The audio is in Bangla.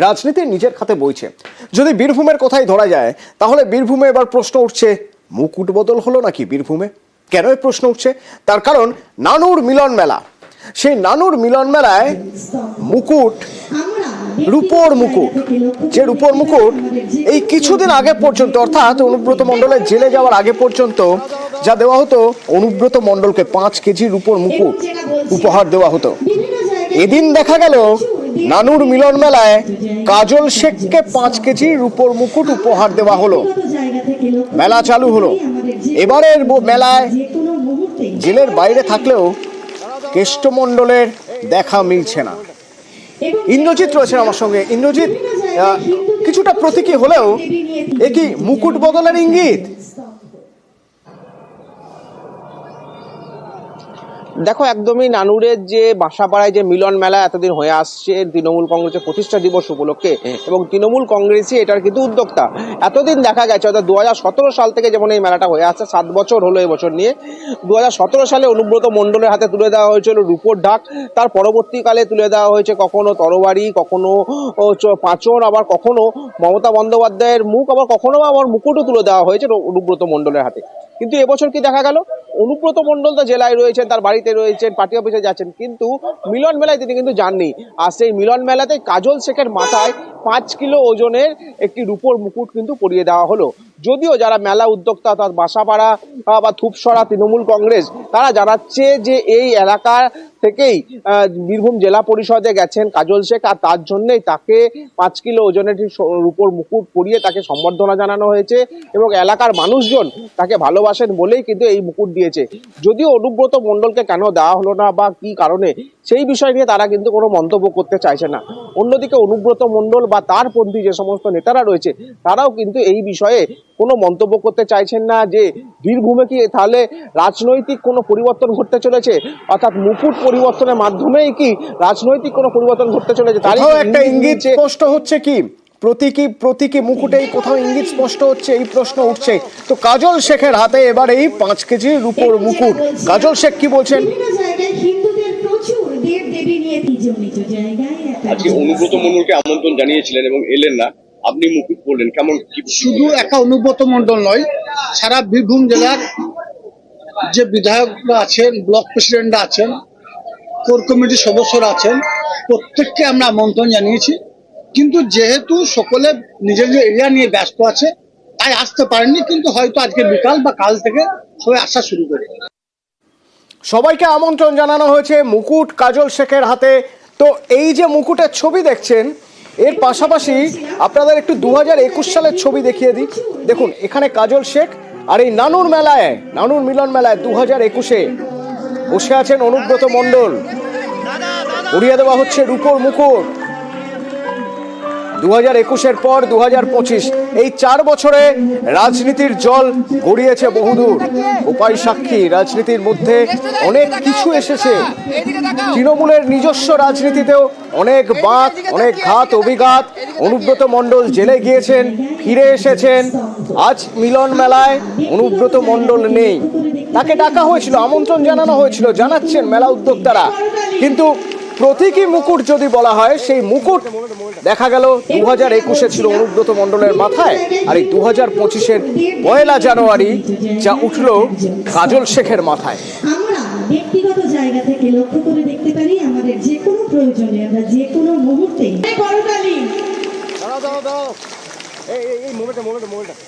রাজনীতি নিজের খাতে বইছে। যদি বীরভূমের কথাই ধরা যায়, তাহলে বীরভূমে এবার প্রশ্ন উঠছে, মুকুট বদল হলো নাকি বীরভূমে? কেন এই প্রশ্ন উঠছে? তার কারণ নানুর মিলন মেলা। সেই নানুর মিলন মেলায় মুকুট, রূপোর মুকুট, যে রূপোর মুকুট এই কিছুদিন আগে পর্যন্ত, অর্থাৎ অনুব্রত মণ্ডলের জেলে যাওয়ার আগে পর্যন্ত যা দেওয়া হতো, অনুব্রত মণ্ডলকে 5 কেজি রূপোর মুকুট উপহার দেওয়া হতো। এদিন দেখা গেল নানুর মিলন মেলায় কাজল শেখকে 5 কেজি রূপোর মুকুট উপহার দেওয়া হলো। মেলা চালু হলো। এবারের মেলায় জেলের বাইরে থাকলেও কেষ্টমণ্ডলের দেখা মিলছে না। ইন্দ্রজিৎ রয়েছেন আমার সঙ্গে। ইন্দ্রজিৎ, কিছুটা প্রতীকী হলেও এ কি মুকুট বদলের ইঙ্গিত? দেখো, একদমই নানুরের যে বাসাপাড়ায় যে মিলন মেলা এতদিন হয়ে আসছে তৃণমূল কংগ্রেসের প্রতিষ্ঠা দিবস উপলক্ষে, এবং তৃণমূল কংগ্রেসই এটার কিন্তু উদ্যোক্তা। এতদিন দেখা গেছে, অর্থাৎ 2017 সাল থেকে যেমন এই মেলাটা হয়ে আসছে, 7 বছর হলো এবছর নিয়ে। 2017 সালে অনুব্রত মণ্ডলের হাতে তুলে দেওয়া হয়েছিল রূপোর ঢাক। তার পরবর্তীকালে তুলে দেওয়া হয়েছে কখনো তরবারি, কখনো পাঁচর, আবার কখনো মমতা বন্দ্যোপাধ্যায়ের মুখ, আবার কখনো আবার মুকুটও তুলে দেওয়া হয়েছে অনুব্রত মণ্ডলের হাতে। কিন্তু এবছর কি দেখা গেল, অনুব্রত মণ্ডল তো জেলায় রয়েছেন, তার বাড়িতে রয়েছেন, পার্টি অফিসে যাচ্ছেন, কিন্তু মিলন মেলায় তিনি কিন্তু যাননি। আর সেই মিলন মেলাতে কাজল শেখের মাথায় 5 কিলো ওজনের একটি রূপোর মুকুট কিন্তু পরিয়ে দেওয়া হলো। যদিও যারা মেলা উদ্যোক্তা, অর্থাৎ বাসাপাড়া বা থুপসরা তৃণমূল কংগ্রেস, তারা জানাচ্ছে যে এই এলাকা থেকেই বীরভূম জেলা পরিষদে গেছেন কাজল শেখ, আর তার জন্যই তাকে 5 কিলো ওজনের রূপোর মুকুট পরিয়ে তাকে সম্বর্ধনা জানানো হয়েছে, এবং এলাকার মানুষজন তাকে ভালোবাসেন বলেই কিন্তু এই মুকুট দিয়েছে। যদিও অনুব্রত মণ্ডলকে কেন দেওয়া হলো না বা কি কারণে, সেই বিষয় নিয়ে তারা কিন্তু কোনো মন্তব্য করতে চাইছে না। অন্যদিকে অনুব্রত মণ্ডল বা তার পন্থী যে সমস্ত নেতারা রয়েছে, তারাও কিন্তু এই বিষয়ে কোনো মন্তব্য করতে চাইছেন না যে বীরভূমে কি তাহলে রাজনৈতিক কোনো পরিবর্তন ঘটতে চলেছে, অর্থাৎ মুকুট পরিবর্তনের মাধ্যমেই কি রাজনৈতিক কোনো পরিবর্তন ঘটতে চলেছে। তারও একটা ইঙ্গিত স্পষ্ট হচ্ছে কি, প্রতীকী মুকুটেই কোথাও ইঙ্গিত স্পষ্ট হচ্ছে, এই প্রশ্ন উঠছে। তো কাজল শেখের হাতে এবার এই 5 কেজি রূপোর মুকুট। কাজল শেখ কি বলছেন? আজকে অনুব্রত মণ্ডলকে আমন্ত্রণ জানিয়েছিলেন এবং এলেন না, আপনি মুকুট পরলেন, কেমন? শুধু একা অনুব্রত মণ্ডল নয়, সারা বীরভূম জেলার যে বিধায়করা আছেন, ব্লক প্রেসিডেন্টরা আছেন, কোর কমিটির সদস্যরা আছেন, প্রত্যেককে আমরা আমন্ত্রণ জানিয়েছি। কিন্তু যেহেতু সকলে নিজের নিজের এরিয়া নিয়ে ব্যস্ত আছে, তাই আসতে পারেননি। কিন্তু হয়তো আজকে বিকাল বা কাল থেকে সবাই আসা শুরু করে। সবাইকে আমন্ত্রণ জানানো হয়েছে মুকুট কাজল শেখের হাতে। তো এই যে মুকুটের ছবি দেখছেন, এর পাশাপাশি আপনাদের একটু 2021 সালের ছবি দেখিয়ে দিই। দেখুন, এখানে কাজল শেখ, আর এই নানুর মিলন মেলায় 2021-এ বসে আছেন অনুব্রত মণ্ডল। পরিয়ে দেওয়া হচ্ছে রূপোর মুকুট। 2021-এর পর 2025, এই 4 বছরে রাজনীতির জল গড়িয়েছে বহুদূর। উপায় সাক্ষী, রাজনীতির মধ্যে অনেক কিছু এসেছে। তৃণমূলের নিজস্ব রাজনীতিতেও অনেক বাঁক, অনেক ঘাত অভিঘাত। অনুব্রত মণ্ডল জেলে গিয়েছেন, ফিরে এসেছেন। আজ মিলন মেলায় অনুব্রত মণ্ডল নেই। তাকে ডাকা হয়েছিল, আমন্ত্রণ জানানো হয়েছিল, জানাচ্ছেন মেলা উদ্যোক্তারা। কিন্তু প্রতীকী মুকুট যদি বলা হয়, সেই মুকুট দেখা গেল 2021-এ ছিল অনুব্রত মণ্ডলের মাথায়, আর এই 2025-এর 1 জানুয়ারি যা উঠল কাজল শেখের মাথায়। আমরা ব্যক্তিগত জায়গা থেকে লক্ষ্য করে দেখতে পারি, আমাদের যে কোনো প্রয়োজনে, আমরা যে কোনো মুহূর্তে